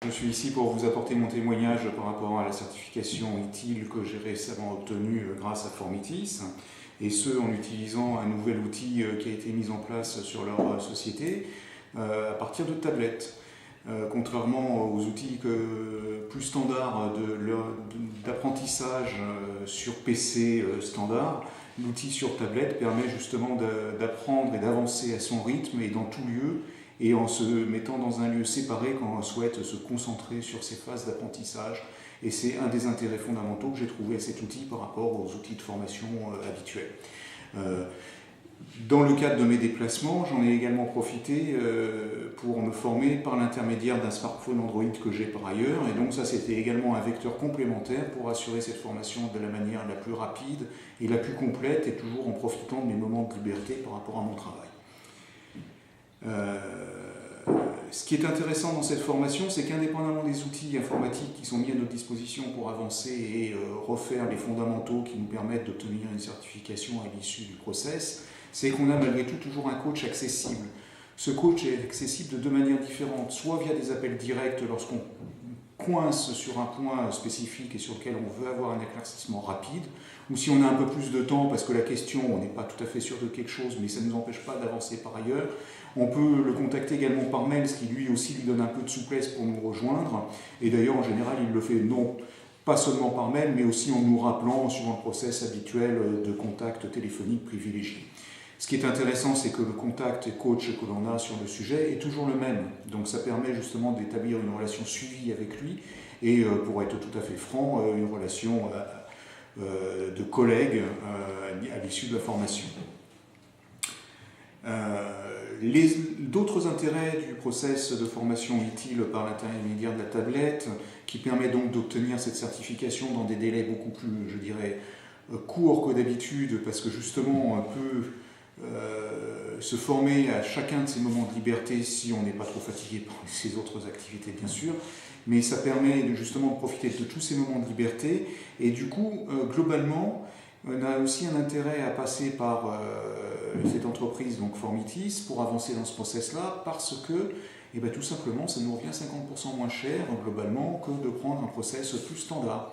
Je suis ici pour vous apporter mon témoignage par rapport à la certification ITIL que j'ai récemment obtenue grâce à Formitis, et ce en utilisant un nouvel outil qui a été mis en place sur leur société à partir de tablettes. Contrairement aux outils plus standards d'apprentissage sur PC standard, l'outil sur tablette permet justement d'apprendre et d'avancer à son rythme et dans tout lieu, et en se mettant dans un lieu séparé quand on souhaite se concentrer sur ces phases d'apprentissage. Et c'est un des intérêts fondamentaux que j'ai trouvé à cet outil par rapport aux outils de formation habituels. Dans le cadre de mes déplacements, j'en ai également profité pour me former par l'intermédiaire d'un smartphone Android que j'ai par ailleurs, et donc ça c'était également un vecteur complémentaire pour assurer cette formation de la manière la plus rapide et la plus complète, et toujours en profitant de mes moments de liberté par rapport à mon travail. Ce qui est intéressant dans cette formation, c'est qu'indépendamment des outils informatiques qui sont mis à notre disposition pour avancer et refaire les fondamentaux qui nous permettent d'obtenir une certification à l'issue du process, c'est qu'on a malgré tout toujours un coach accessible. Ce coach est accessible de deux manières différentes, soit via des appels directs lorsqu'on coince sur un point spécifique et sur lequel on veut avoir un éclaircissement rapide, ou si on a un peu plus de temps parce que la question, on n'est pas tout à fait sûr de quelque chose, mais ça ne nous empêche pas d'avancer par ailleurs, on peut le contacter également par mail, ce qui lui aussi lui donne un peu de souplesse pour nous rejoindre, et d'ailleurs en général il le fait non pas seulement par mail, mais aussi en nous rappelant suivant le process habituel de contact téléphonique privilégié. Ce qui est intéressant, c'est que le contact coach que l'on a sur le sujet est toujours le même. Donc ça permet justement d'établir une relation suivie avec lui et, pour être tout à fait franc, une relation de collègue à l'issue de la formation. D'autres intérêts du process de formation ITIL par l'intermédiaire de la tablette, qui permet donc d'obtenir cette certification dans des délais beaucoup plus, je dirais, courts que d'habitude, parce que justement on peut se former à chacun de ces moments de liberté si on n'est pas trop fatigué par ses autres activités bien sûr, mais ça permet justement de profiter de tous ces moments de liberté, et du coup globalement on a aussi un intérêt à passer par cette entreprise, donc Formitis, pour avancer dans ce process-là, parce que tout simplement ça nous revient 50% moins cher globalement que de prendre un process plus standard.